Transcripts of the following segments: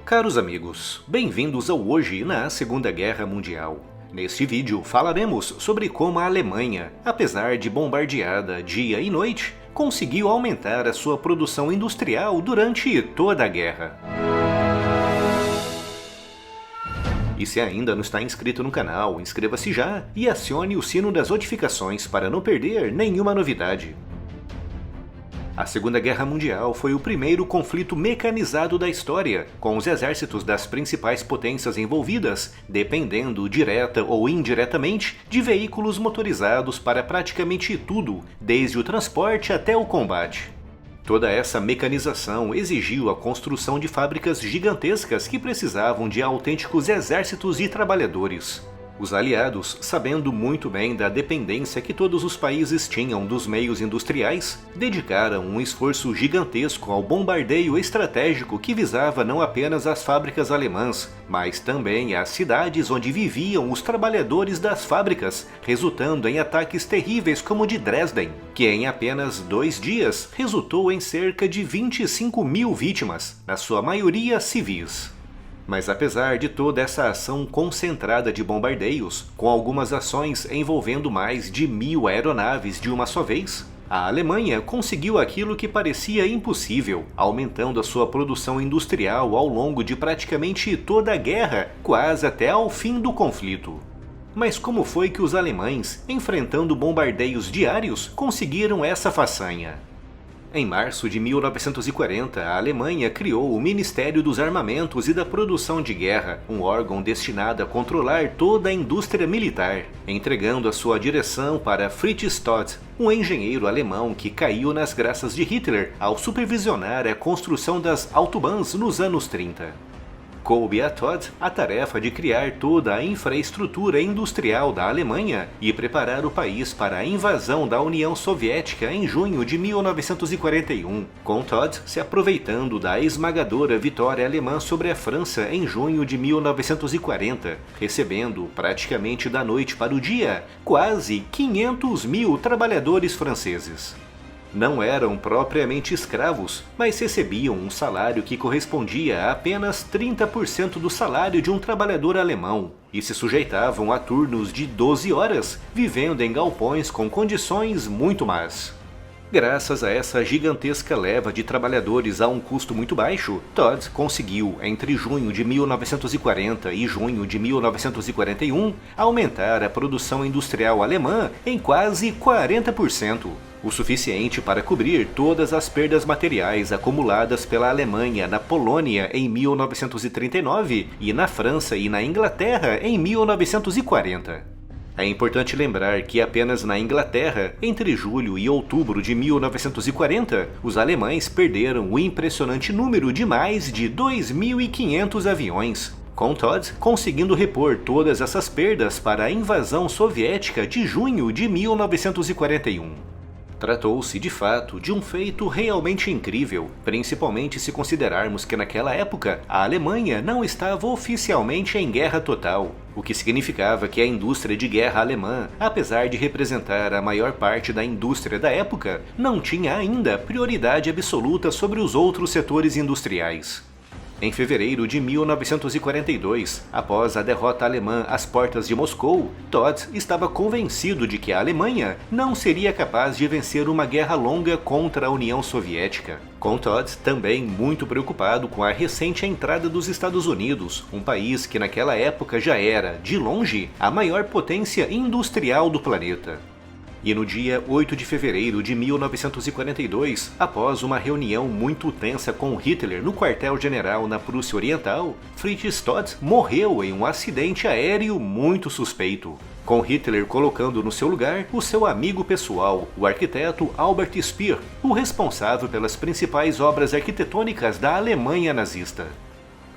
Caros amigos, bem-vindos ao Hoje na Segunda Guerra Mundial. Neste vídeo falaremos sobre como a Alemanha, apesar de bombardeada dia e noite, conseguiu aumentar a sua produção industrial durante toda a guerra. E se ainda não está inscrito no canal, inscreva-se já e acione o sino das notificações para não perder nenhuma novidade. A Segunda Guerra Mundial foi o primeiro conflito mecanizado da história, com os exércitos das principais potências envolvidas, dependendo direta ou indiretamente de veículos motorizados para praticamente tudo, desde o transporte até o combate. Toda essa mecanização exigiu a construção de fábricas gigantescas que precisavam de autênticos exércitos de trabalhadores. Os aliados, sabendo muito bem da dependência que todos os países tinham dos meios industriais, dedicaram um esforço gigantesco ao bombardeio estratégico que visava não apenas as fábricas alemãs, mas também as cidades onde viviam os trabalhadores das fábricas, resultando em ataques terríveis como o de Dresden, que em apenas 2 dias resultou em cerca de 25 mil vítimas, na sua maioria civis. Mas apesar de toda essa ação concentrada de bombardeios, com algumas ações envolvendo mais de 1000 aeronaves de uma só vez, a Alemanha conseguiu aquilo que parecia impossível, aumentando a sua produção industrial ao longo de praticamente toda a guerra, quase até ao fim do conflito. Mas como foi que os alemães, enfrentando bombardeios diários, conseguiram essa façanha? Em março de 1940, a Alemanha criou o Ministério dos Armamentos e da Produção de Guerra, um órgão destinado a controlar toda a indústria militar, entregando a sua direção para Fritz Todt, um engenheiro alemão que caiu nas graças de Hitler ao supervisionar a construção das Autobahns nos anos 30. Coube a Todt a tarefa de criar toda a infraestrutura industrial da Alemanha e preparar o país para a invasão da União Soviética em junho de 1941, com Todt se aproveitando da esmagadora vitória alemã sobre a França em junho de 1940, recebendo, praticamente da noite para o dia, quase 500 mil trabalhadores franceses. Não eram propriamente escravos, mas recebiam um salário que correspondia a apenas 30% do salário de um trabalhador alemão, e se sujeitavam a turnos de 12 horas, vivendo em galpões com condições muito más. Graças a essa gigantesca leva de trabalhadores a um custo muito baixo, Todt conseguiu, entre junho de 1940 e junho de 1941, aumentar a produção industrial alemã em quase 40%. O suficiente para cobrir todas as perdas materiais acumuladas pela Alemanha na Polônia em 1939 e na França e na Inglaterra em 1940. É importante lembrar que apenas na Inglaterra, entre julho e outubro de 1940, os alemães perderam o impressionante número de mais de 2.500 aviões, com Todt conseguindo repor todas essas perdas para a invasão soviética de junho de 1941. Tratou-se, de fato, de um feito realmente incrível, principalmente se considerarmos que naquela época a Alemanha não estava oficialmente em guerra total, o que significava que a indústria de guerra alemã, apesar de representar a maior parte da indústria da época, não tinha ainda prioridade absoluta sobre os outros setores industriais. Em fevereiro de 1942, após a derrota alemã às portas de Moscou, Todt estava convencido de que a Alemanha não seria capaz de vencer uma guerra longa contra a União Soviética. Com Todt também muito preocupado com a recente entrada dos Estados Unidos, um país que naquela época já era, de longe, a maior potência industrial do planeta. E no dia 8 de fevereiro de 1942, após uma reunião muito tensa com Hitler no quartel-general na Prússia Oriental, Fritz Todt morreu em um acidente aéreo muito suspeito, com Hitler colocando no seu lugar o seu amigo pessoal, o arquiteto Albert Speer, o responsável pelas principais obras arquitetônicas da Alemanha nazista.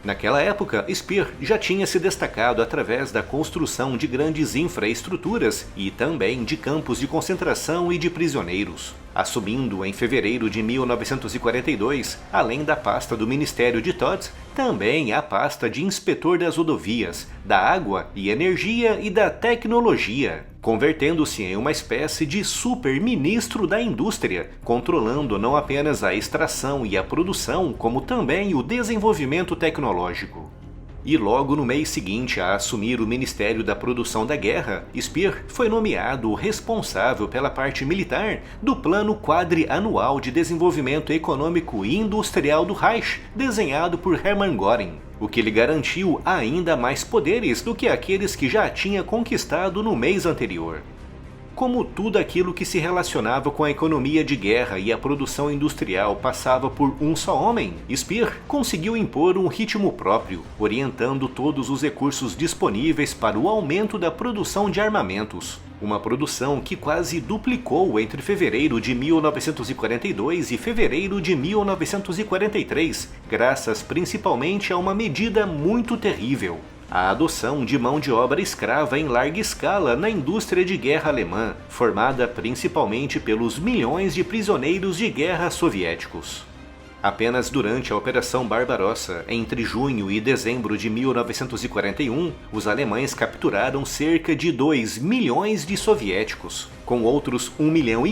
Naquela época, Speer já tinha se destacado através da construção de grandes infraestruturas e também de campos de concentração e de prisioneiros. assumindo em fevereiro de 1942, além da pasta do Ministério de Todt, também a pasta de inspetor das rodovias, da água e energia e da tecnologia, convertendo-se em uma espécie de super-ministro da indústria, controlando não apenas a extração e a produção, como também o desenvolvimento tecnológico. E logo no mês seguinte a assumir o Ministério da Produção da Guerra, Speer foi nomeado o responsável pela parte militar do Plano Quadrianual de Desenvolvimento Econômico e Industrial do Reich, desenhado por Hermann Göring, o que lhe garantiu ainda mais poderes do que aqueles que já tinha conquistado no mês anterior. Como tudo aquilo que se relacionava com a economia de guerra e a produção industrial passava por um só homem, Speer conseguiu impor um ritmo próprio, orientando todos os recursos disponíveis para o aumento da produção de armamentos. Uma produção que quase duplicou entre fevereiro de 1942 e fevereiro de 1943, graças principalmente a uma medida muito terrível: a adoção de mão de obra escrava em larga escala na indústria de guerra alemã, formada principalmente pelos milhões de prisioneiros de guerra soviéticos. Apenas durante a Operação Barbarossa, entre junho e dezembro de 1941, os alemães capturaram cerca de 2 milhões de soviéticos, com outros 1,5 milhão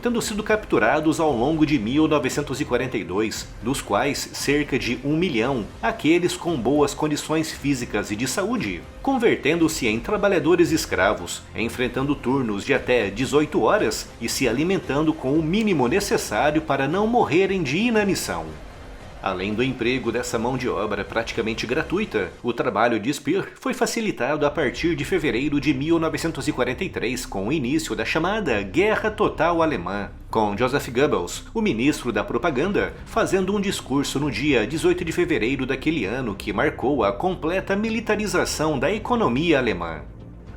tendo sido capturados ao longo de 1942, dos quais cerca de 1 milhão aqueles com boas condições físicas e de saúde, convertendo-se em trabalhadores escravos, enfrentando turnos de até 18 horas e se alimentando com o mínimo necessário para não morrerem de inanição. Além do emprego dessa mão de obra praticamente gratuita, o trabalho de Speer foi facilitado a partir de fevereiro de 1943 com o início da chamada Guerra Total Alemã, com Joseph Goebbels, o ministro da propaganda, fazendo um discurso no dia 18 de fevereiro daquele ano que marcou a completa militarização da economia alemã.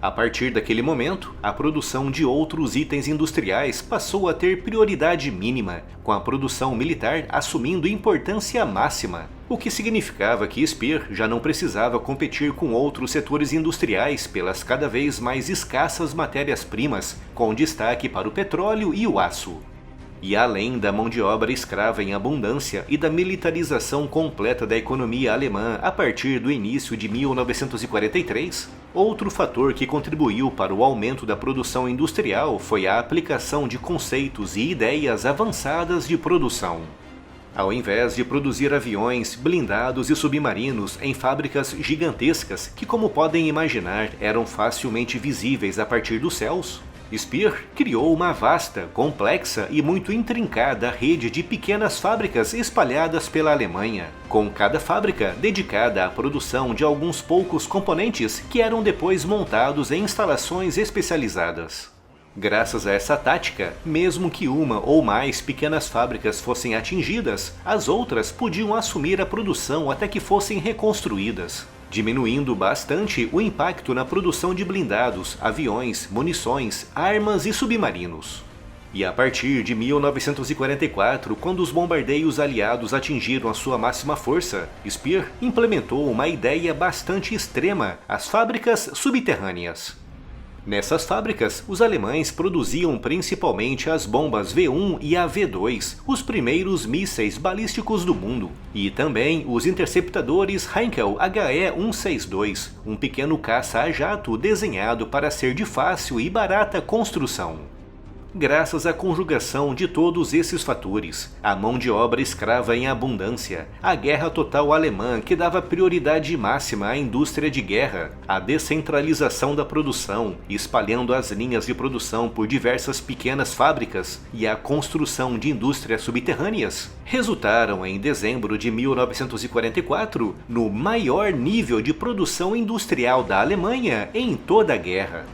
A partir daquele momento, a produção de outros itens industriais passou a ter prioridade mínima, com a produção militar assumindo importância máxima, o que significava que Speer já não precisava competir com outros setores industriais pelas cada vez mais escassas matérias-primas, com destaque para o petróleo e o aço. E além da mão de obra escrava em abundância e da militarização completa da economia alemã a partir do início de 1943, outro fator que contribuiu para o aumento da produção industrial foi a aplicação de conceitos e ideias avançadas de produção. Ao invés de produzir aviões, blindados e submarinos em fábricas gigantescas que, como podem imaginar, eram facilmente visíveis a partir dos céus, Speer criou uma vasta, complexa e muito intrincada rede de pequenas fábricas espalhadas pela Alemanha, com cada fábrica dedicada à produção de alguns poucos componentes que eram depois montados em instalações especializadas. Graças a essa tática, mesmo que uma ou mais pequenas fábricas fossem atingidas, as outras podiam assumir a produção até que fossem reconstruídas, diminuindo bastante o impacto na produção de blindados, aviões, munições, armas e submarinos. E a partir de 1944, quando os bombardeios aliados atingiram a sua máxima força, Speer implementou uma ideia bastante extrema: as fábricas subterrâneas. Nessas fábricas, os alemães produziam principalmente as bombas V1 e a V2, os primeiros mísseis balísticos do mundo, e também os interceptadores Heinkel HE-162, um pequeno caça a jato desenhado para ser de fácil e barata construção. Graças à conjugação de todos esses fatores, a mão de obra escrava em abundância, a guerra total alemã que dava prioridade máxima à indústria de guerra, a descentralização da produção, espalhando as linhas de produção por diversas pequenas fábricas e a construção de indústrias subterrâneas, resultaram em dezembro de 1944 no maior nível de produção industrial da Alemanha em toda a guerra.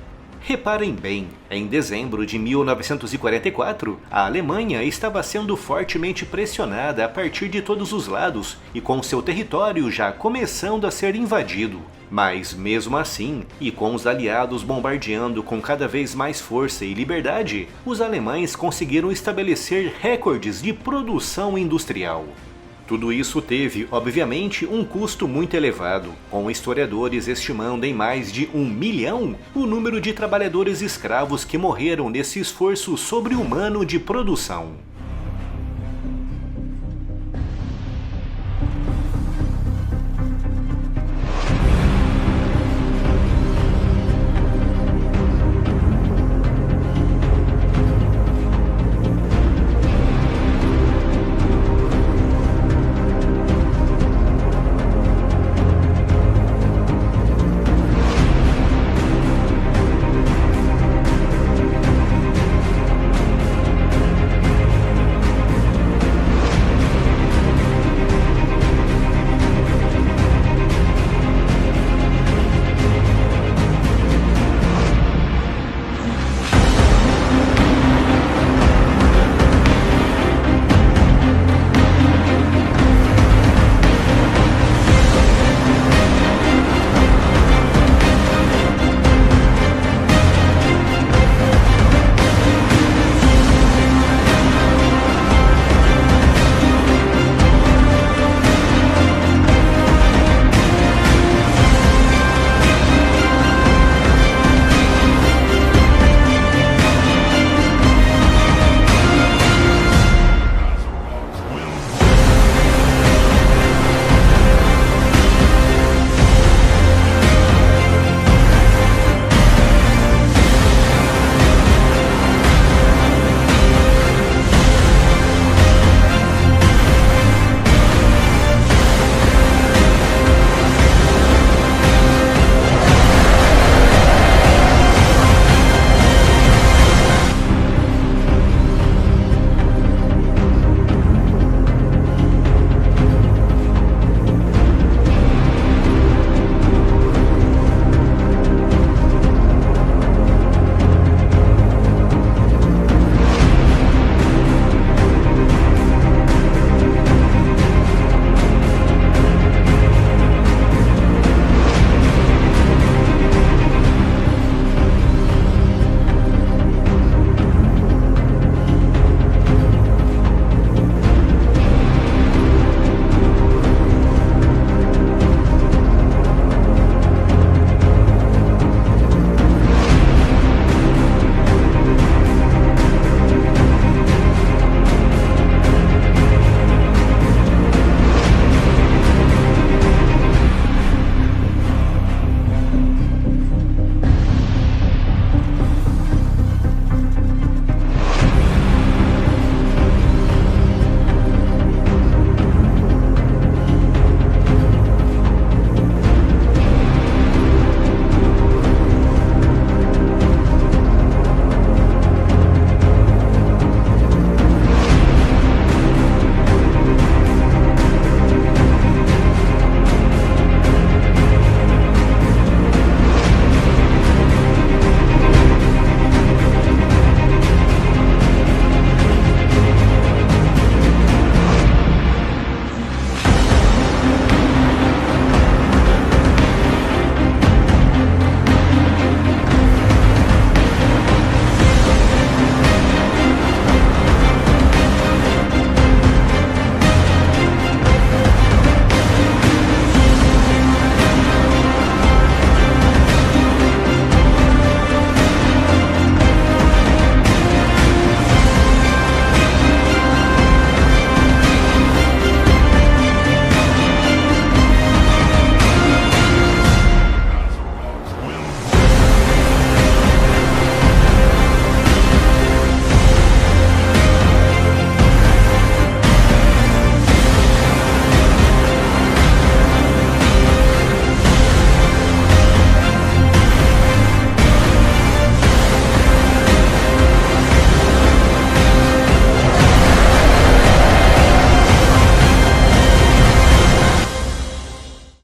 Reparem bem, em dezembro de 1944, a Alemanha estava sendo fortemente pressionada a partir de todos os lados e com seu território já começando a ser invadido. Mas mesmo assim, e com os aliados bombardeando com cada vez mais força e liberdade, os alemães conseguiram estabelecer recordes de produção industrial. Tudo isso teve, obviamente, um custo muito elevado, com historiadores estimando em mais de 1 milhão o número de trabalhadores escravos que morreram nesse esforço sobre-humano de produção.